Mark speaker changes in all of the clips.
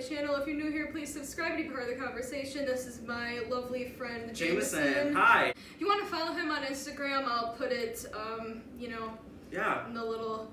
Speaker 1: channel. If you're new here, please subscribe to be part of the conversation. This is my lovely friend,
Speaker 2: Jameson. Hi.
Speaker 1: If you want to follow him on Instagram, I'll put it, in the little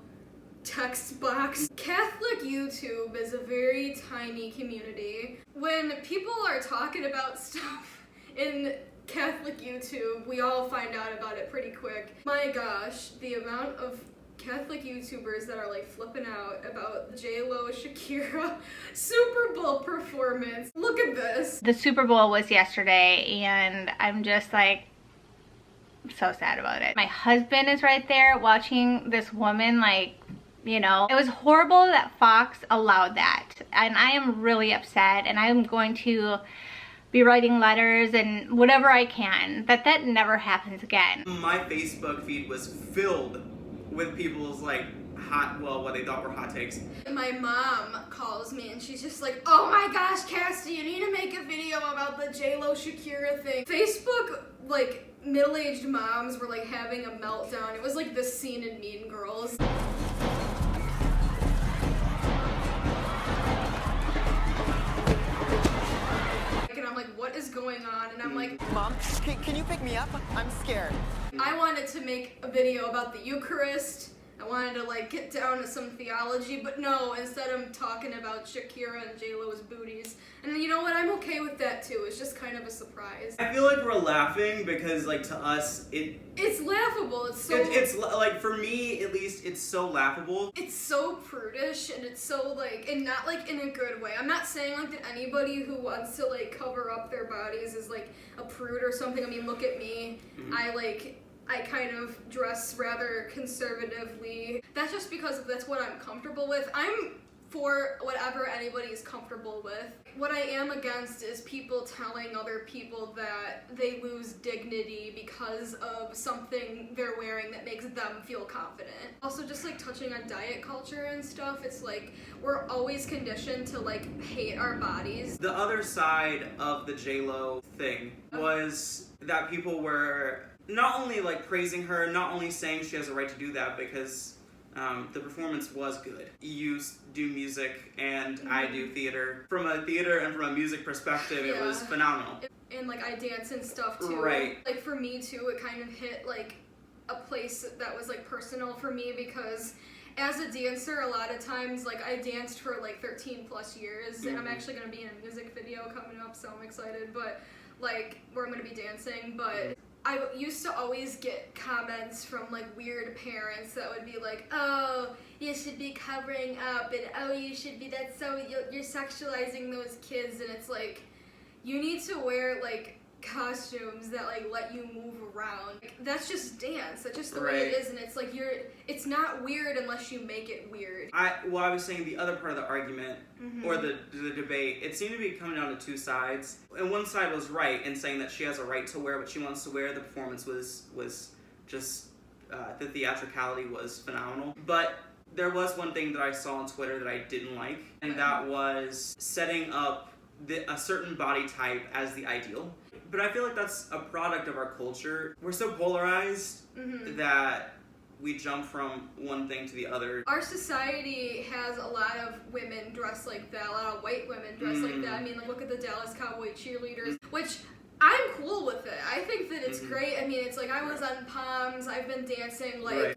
Speaker 1: text box. Catholic YouTube is a very tiny community. When people are talking about stuff in Catholic YouTube, we all find out about it pretty quick. My gosh, the amount of Catholic YouTubers that are like flipping out about the J-Lo Shakira Super Bowl performance. Look at this.
Speaker 3: The Super Bowl was yesterday and I'm just like so sad about it. My husband is right there watching this woman, like, you know, it was horrible that Fox allowed that, and I am really upset, and I'm going to be writing letters and whatever I can that never happens again.
Speaker 2: My Facebook feed was filled with people's like what they thought were hot takes.
Speaker 1: My mom calls me and she's just like, oh my gosh, Cassie, you need to make a video about the J-Lo Shakira thing. Facebook, like, middle-aged moms were like having a meltdown. It was like this scene in Mean Girls. And I'm like, what is going on? And I'm like,
Speaker 4: Mom, can you pick me up? I'm scared.
Speaker 1: I wanted to make a video about the Eucharist. I wanted to like get down to some theology, but no, instead I'm talking about Shakira and J-Lo's booties. And you know what, I'm okay with that too. It's just kind of a surprise.
Speaker 2: I feel like we're laughing because like to us
Speaker 1: it's laughable. It's so
Speaker 2: it's like, for me at least, it's so laughable.
Speaker 1: It's so prudish, and it's so like, and not like in a good way. I'm not saying like that anybody who wants to like cover up their bodies is like a prude or something. I mean, look at me. I kind of dress rather conservatively. That's just because that's what I'm comfortable with. I'm for whatever anybody is comfortable with. What I am against is people telling other people that they lose dignity because of something they're wearing that makes them feel confident. Also, just like touching on diet culture and stuff, it's like we're always conditioned to like hate our bodies.
Speaker 2: The other side of the J-Lo thing was that people were not only like praising her, not only saying she has a right to do that because the performance was good. You do music and I do theater. From a theater and from a music perspective, it was phenomenal.
Speaker 1: And like I dance and stuff too.
Speaker 2: Right.
Speaker 1: Like for me too, it kind of hit like a place that was like personal for me because as a dancer, a lot of times, like I danced for like 13 plus years and I'm actually gonna be in a music video coming up, so I'm excited, but like where I'm gonna be dancing, but I used to always get comments from like weird parents that would be like, oh, you should be covering up, and oh, you should be, that's so, you're sexualizing those kids, and it's like, you need to wear like costumes that like let you move around. Like, that's just dance, that's just the way it is, and it's like it's not weird unless you make it weird. I
Speaker 2: was saying the other part of the argument, or the debate, it seemed to be coming down to two sides. And one side was right in saying that she has a right to wear what she wants to wear. The performance was just, the theatricality was phenomenal. But there was one thing that I saw on Twitter that I didn't like, and that was setting up a certain body type as the ideal. But I feel like that's a product of our culture. We're so polarized that we jump from one thing to the other. Our
Speaker 1: society has a lot of women dressed like that, a lot of white women dressed like that. I mean, like, look at the Dallas Cowboy cheerleaders, which I'm cool with it. I think that it's great. I mean, it's like I was on Palms, I've been dancing, like,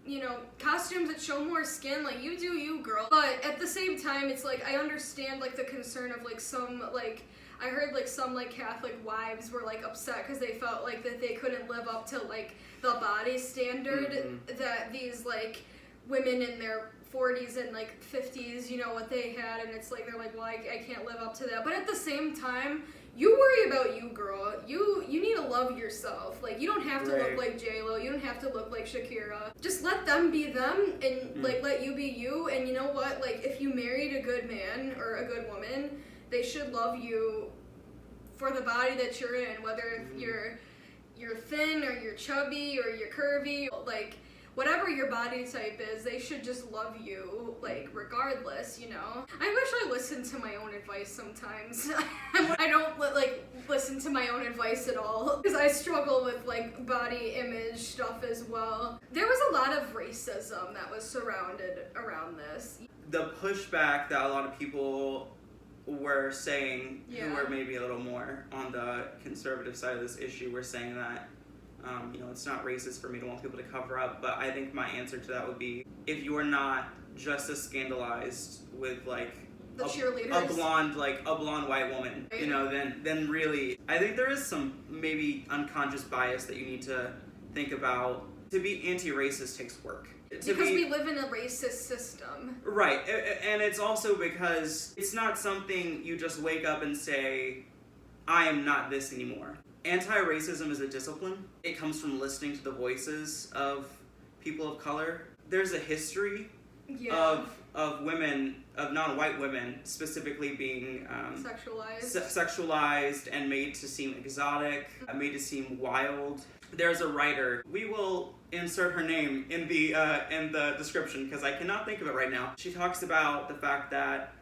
Speaker 1: you know, costumes that show more skin, like, you do you, girl. But at the same time, it's like, I understand, like, the concern of, like, some, like, I heard like some like Catholic wives were like upset because they felt like that they couldn't live up to like the body standard that these like women in their 40s and like 50s, you know, what they had, and it's like they're like, well, I can't live up to that. But at the same time, you worry about you, girl. You need to love yourself. Like, you don't have to look like J-Lo. You don't have to look like Shakira. Just let them be them and like let you be you. And you know what? Like, if you married a good man or a good woman, they should love you for the body that you're in, whether you're thin or you're chubby or you're curvy. Like, whatever your body type is, they should just love you, like, regardless, you know? I wish I listened to my own advice sometimes. I don't, like, listen to my own advice at all, because I struggle with, like, body image stuff as well. There was a lot of racism that was surrounded around this.
Speaker 2: The pushback that a lot of people were saying, who were maybe a little more on the conservative side of this issue, were saying that, you know, it's not racist for me to want people to cover up, but I think my answer to that would be, if you are not just as scandalized with, like,
Speaker 1: the cheerleaders,
Speaker 2: a blonde white woman, you know, then really, I think there is some maybe unconscious bias that you need to think about. To be anti-racist takes work.
Speaker 1: Because we live in a racist system.
Speaker 2: Right, and it's also because it's not something you just wake up and say, I am not this anymore. Anti-racism is a discipline. It comes from listening to the voices of people of color. There's a history of women, of non-white women, specifically being sexualized and made to seem exotic, made to seem wild. There's a writer. We will insert her name in the description because I cannot think of it right now. She talks about the fact that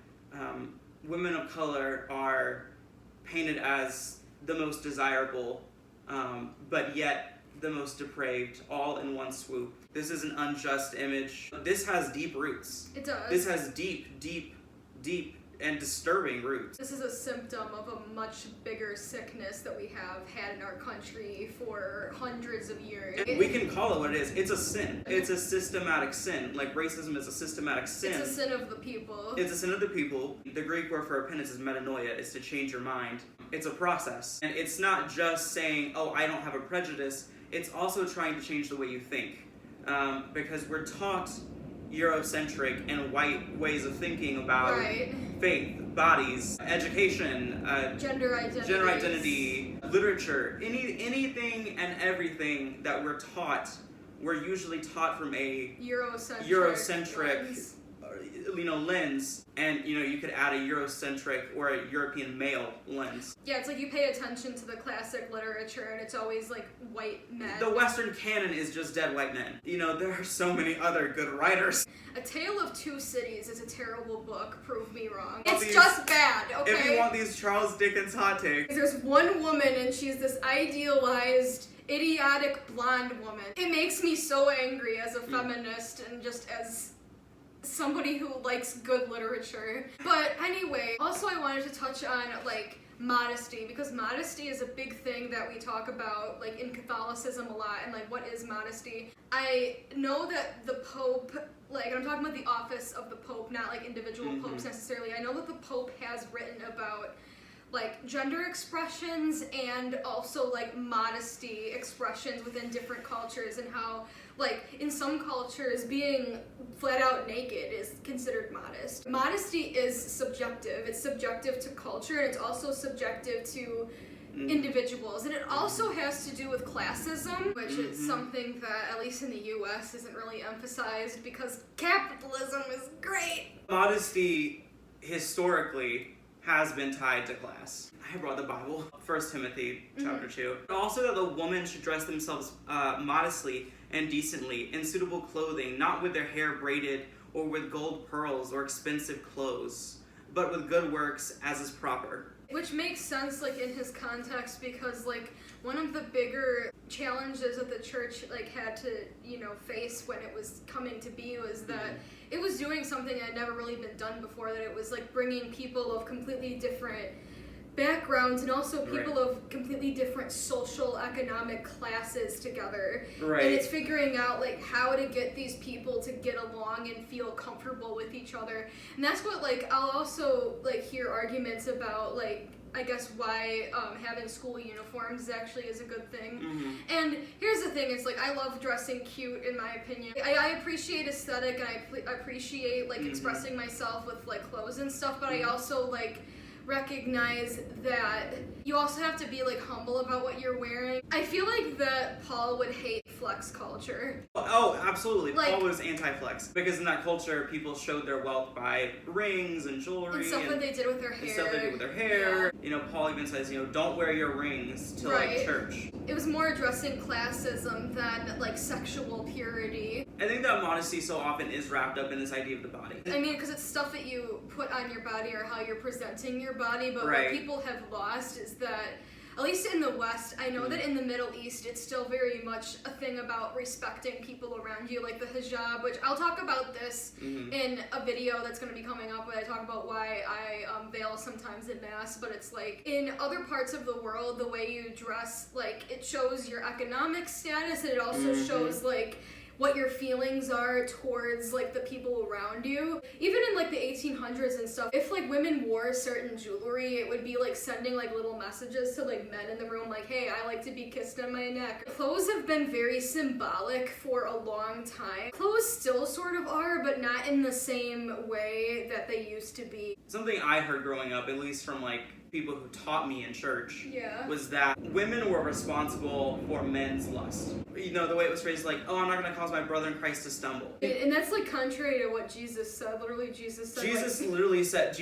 Speaker 2: women of color are painted as the most desirable, but yet the most depraved, all in one swoop. This is an unjust image. This has deep roots.
Speaker 1: It does.
Speaker 2: This has deep and disturbing roots.
Speaker 1: This is a symptom of a much bigger sickness that we have had in our country for hundreds of years.
Speaker 2: And we can call it what it is. It's a sin. It's a systematic sin. Like, racism is a systematic sin.
Speaker 1: It's a sin of the people.
Speaker 2: It's a sin of the people. The Greek word for repentance is metanoia. It's to change your mind. It's a process. And it's not just saying, oh, I don't have a prejudice. It's also trying to change the way you think. Because we're taught Eurocentric and white ways of thinking about faith, bodies, education,
Speaker 1: gender identity,
Speaker 2: literature, anything and everything that we're taught. We're usually taught from a Eurocentric lens. Lens, and you could add a Eurocentric or a European male lens.
Speaker 1: Yeah, it's like you pay attention to the classic literature and it's always like white men.
Speaker 2: The Western canon is just dead white men. There are so many other good writers.
Speaker 1: A Tale of Two Cities is a terrible book, prove me wrong. It's just bad, okay?
Speaker 2: If you want these Charles Dickens hot takes.
Speaker 1: There's one woman and she's this idealized, idiotic blonde woman. It makes me so angry as a feminist and just as somebody who likes good literature. But anyway, also I wanted to touch on like modesty, because modesty is a big thing that we talk about like in Catholicism a lot, and like what is modesty? I know that the Pope, like, and I'm talking about the office of the Pope, not like individual popes necessarily. I know that the Pope has written about like gender expressions and also like modesty expressions within different cultures, and how like in some cultures being flat out naked is considered modest. Modesty is subjective. It's subjective to culture, and it's also subjective to individuals, and it also has to do with classism, which is something that at least in the US isn't really emphasized because capitalism is great.
Speaker 2: Modesty historically has been tied to class. I brought the Bible, 1 Timothy chapter 2. Also that the woman should dress themselves modestly and decently in suitable clothing, not with their hair braided or with gold pearls or expensive clothes, but with good works as is proper.
Speaker 1: Which makes sense like in his context, because like one of the bigger challenges that the church like had to face when it was coming to be was that it was doing something that had never really been done before, that it was like bringing people of completely different backgrounds and also people of completely different social economic classes together. And it's figuring out like how to get these people to get along and feel comfortable with each other. And that's what like I'll also like hear arguments about, like I guess why having school uniforms actually is a good thing. And here's the thing, it's like I love dressing cute in my opinion. I appreciate aesthetic and I appreciate like expressing myself with like clothes and stuff, but I also like recognize that you also have to be like humble about what you're wearing. I feel like that Paul would hate flex culture.
Speaker 2: Oh, absolutely. Like, Paul was anti-flex because in that culture people showed their wealth by rings and jewelry
Speaker 1: and stuff that they did with their hair.
Speaker 2: Paul even says, don't wear your rings to like church.
Speaker 1: it was more addressing classism than like sexual purity.
Speaker 2: I think that modesty so often is wrapped up in this idea of the body.
Speaker 1: I mean, because it's stuff that you put on your body or how you're presenting your body, but
Speaker 2: right.
Speaker 1: what people have lost is that, at least in the West, I know that in the Middle East, it's still very much a thing about respecting people around you, like the hijab, which I'll talk about this in a video that's going to be coming up where I talk about why I veil sometimes in Mass, but it's like, in other parts of the world, the way you dress, like, it shows your economic status, and it also shows, like, what your feelings are towards like the people around you. Even in like the 1800s and stuff, if like women wore certain jewelry, it would be like sending like little messages to like men in the room like, hey, I like to be kissed on my neck. Clothes have been very symbolic for a long time. Clothes still sort of are, but not in the same way that they used to be.
Speaker 2: Something I heard growing up, at least from like people who taught me in church, was that women were responsible for men's lust. You know, the way it was phrased, like, oh, I'm not going to cause my brother in Christ to stumble.
Speaker 1: And that's like contrary to what Jesus said. Literally, Jesus said,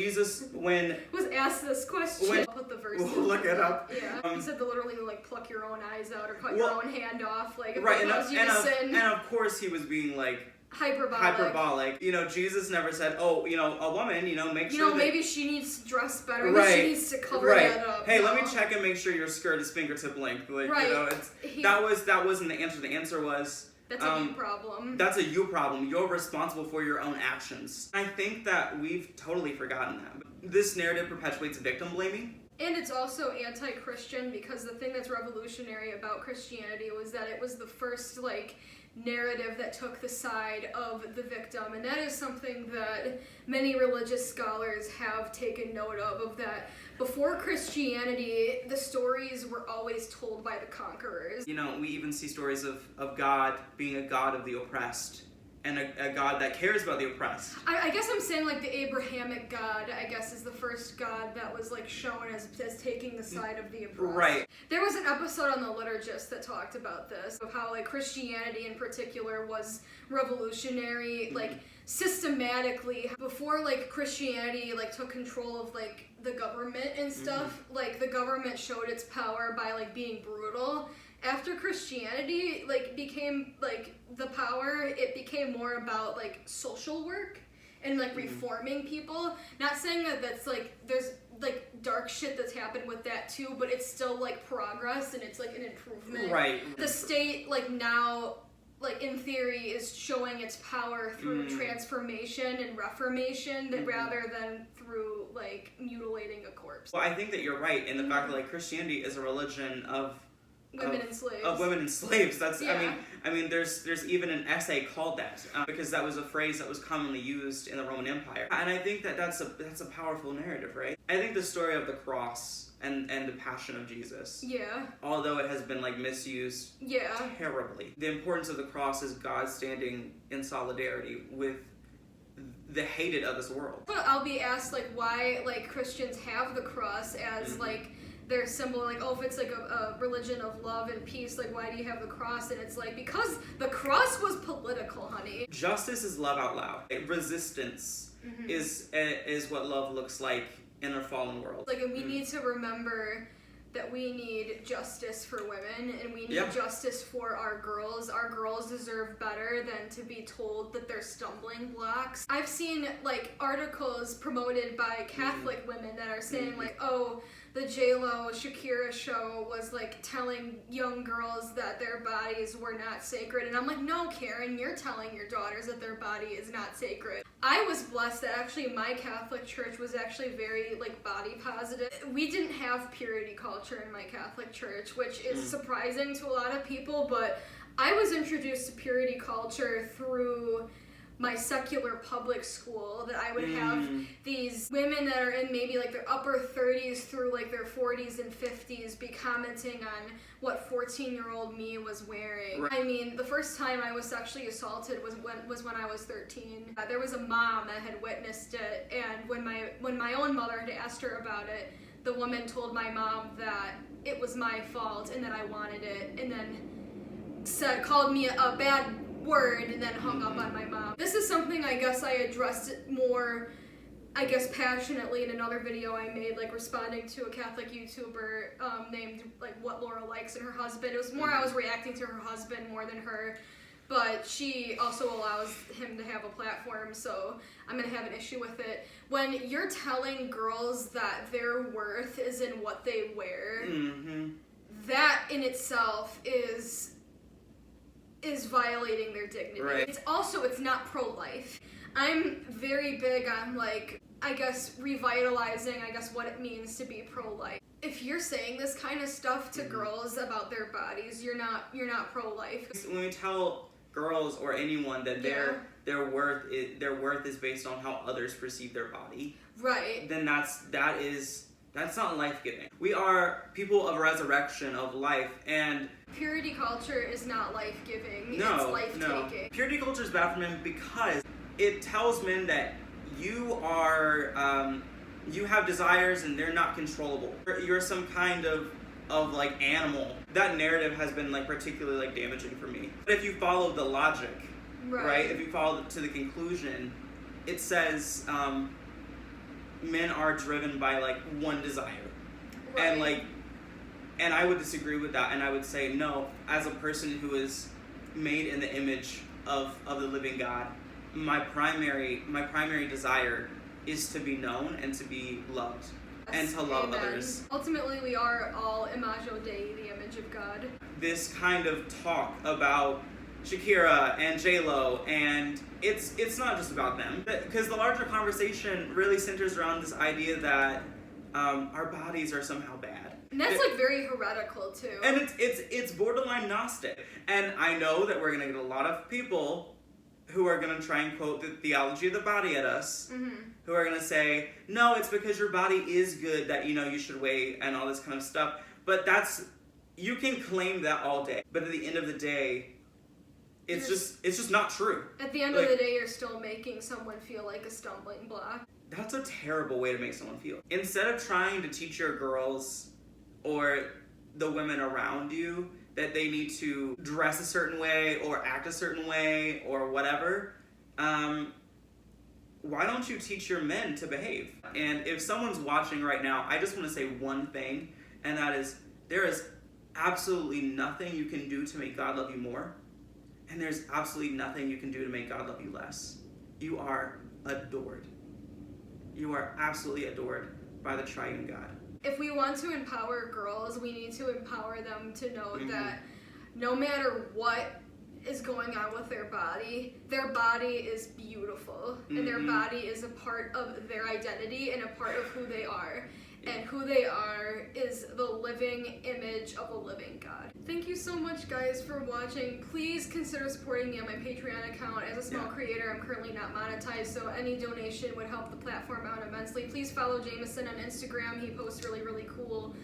Speaker 2: when
Speaker 1: was asked this question. I'll put the verse.
Speaker 2: We'll look it up.
Speaker 1: Yeah. He said to literally like pluck your own eyes out or cut your own hand off. Like, if
Speaker 2: right,
Speaker 1: it caused you to sin.
Speaker 2: and of course he was being like, hyperbolic. You know, Jesus never said, oh, you know, a woman, you know, make sure that
Speaker 1: maybe she needs to dress better. Right. She needs to cover that up.
Speaker 2: Hey, let me check and make sure your skirt is fingertip length. Like, you know, that wasn't the answer. The answer was,
Speaker 1: that's a you problem.
Speaker 2: That's a you problem. You're responsible for your own actions. I think that we've totally forgotten that. This narrative perpetuates victim blaming.
Speaker 1: And it's also anti-Christian, because the thing that's revolutionary about Christianity was that it was the first, like, narrative that took the side of the victim, and that is something that many religious scholars have taken note of that before Christianity, the stories were always told by the conquerors.
Speaker 2: You know, we even see stories of God being a God of the oppressed, and a God that cares about the oppressed.
Speaker 1: I guess I'm saying, like, the Abrahamic God, I guess, is the first God that was, like, shown as taking the side of the oppressed.
Speaker 2: Right.
Speaker 1: There was an episode on The Liturgist that talked about this, of how, like, Christianity in particular was revolutionary, like, systematically. Before, like, Christianity, like, took control of, like, the government and stuff, like, the government showed its power by, like, being brutal. After Christianity, like, became, like, the power, it became more about, like, social work and, like, reforming people. Not saying that that's, like, there's, like, dark shit that's happened with that, too, but it's still, like, progress and it's, like, an improvement.
Speaker 2: Right.
Speaker 1: The state, like, now, like, in theory, is showing its power through transformation and reformation rather than through, like, mutilating a corpse.
Speaker 2: Well, I think that you're right in the fact that, like, Christianity is a religion of
Speaker 1: women and slaves.
Speaker 2: Of women and slaves. That's I mean there's even an essay called that because that was a phrase that was commonly used in the Roman Empire. And I think that that's a powerful narrative, right? I think the story of the cross and the passion of Jesus. Yeah. Although it has been like misused terribly. The importance of the cross is God standing in solidarity with the hated of this world.
Speaker 1: But I'll be asked like why like Christians have the cross as like their symbol, like, oh, if it's like a religion of love and peace, like, why do you have the cross? And it's like, because the cross was political, honey.
Speaker 2: Justice is love out loud. Resistance is what love looks like in a fallen world.
Speaker 1: Like, and we need to remember that we need justice for women, and we need justice for our girls. Our girls deserve better than to be told that they're stumbling blocks. I've seen, like, articles promoted by Catholic women that are saying, like, oh, the J-Lo Shakira show was like telling young girls that their bodies were not sacred. And I'm like, no, Karen, you're telling your daughters that their body is not sacred. I was blessed that actually my Catholic church was actually very like body positive. We didn't have purity culture in my Catholic church, which is surprising to a lot of people, but I was introduced to purity culture through my secular public school, that I would have these women that are in maybe like their upper 30s through like their 40s and 50s be commenting on what 14-year-old me was wearing. Right. I mean, the first time I was sexually assaulted was when I was 13. There was a mom that had witnessed it, and when my own mother had asked her about it, the woman told my mom that it was my fault and that I wanted it, and then called me a bad word and then hung up on my mom. This is something I guess I addressed more I guess passionately in another video I made, like responding to a Catholic YouTuber named like What Laura Likes and her husband. It was more I was reacting to her husband more than her, but she also allows him to have a platform, so I'm gonna have an issue with it. When you're telling girls that their worth is in what they wear, that in itself is violating their dignity.
Speaker 2: Right.
Speaker 1: It's not pro-life. I'm very big on, like, I guess revitalizing, what it means to be pro-life. If you're saying this kind of stuff to girls about their bodies, you're not pro-life.
Speaker 2: When we tell girls or anyone that their worth is based on how others perceive their body,
Speaker 1: right?
Speaker 2: Then that's not life-giving. We are people of resurrection, of life, and
Speaker 1: purity culture is not life-giving.
Speaker 2: No,
Speaker 1: it's life-taking.
Speaker 2: No. Purity culture is bad for men because it tells men that you are you have desires and they're not controllable. You're some kind of like animal. That narrative has been like particularly like damaging for me. But if you follow the logic, right? If you follow to the conclusion, it says men are driven by like one desire.
Speaker 1: Right.
Speaker 2: And I would disagree with that, and I would say no, as a person who is made in the image of the living God, my primary desire is to be known and to be loved and to love others.
Speaker 1: Ultimately, we are all imago Dei, the image of God.
Speaker 2: This kind of talk about Shakira and J-Lo, and it's not just about them, because the larger conversation really centers around this idea that our bodies are somehow bad.
Speaker 1: And that's like very heretical too.
Speaker 2: And it's borderline Gnostic. And I know that we're gonna get a lot of people who are gonna try and quote the theology of the body at us, who are gonna say, no, it's because your body is good that you should weigh and all this kind of stuff. But you can claim that all day, but at the end of the day, it's just not true.
Speaker 1: At the end of the day, you're still making someone feel like a stumbling block.
Speaker 2: That's a terrible way to make someone feel. Instead of trying to teach your girls or the women around you that they need to dress a certain way or act a certain way or whatever, why don't you teach your men to behave? And if someone's watching right now, I just want to say one thing, and that is, there is absolutely nothing you can do to make God love you more, and there's absolutely nothing you can do to make God love you less. You are adored. You are absolutely adored by the triune God.
Speaker 1: If we want to empower girls, we need to empower them to know that no matter what is going on with their body is beautiful, and their body is a part of their identity and a part of who they are. And who they are is the living image of a living God. Thank you so much, guys, for watching. Please consider supporting me on my Patreon account. As a small creator, I'm currently not monetized, so any donation would help the platform out immensely. Please follow Jameson on Instagram. He posts really, really cool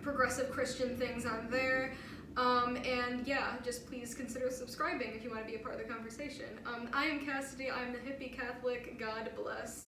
Speaker 1: progressive Christian things on there. And yeah, just please consider subscribing if you want to be a part of the conversation. I am Cassidy. I'm the hippie Catholic. God bless.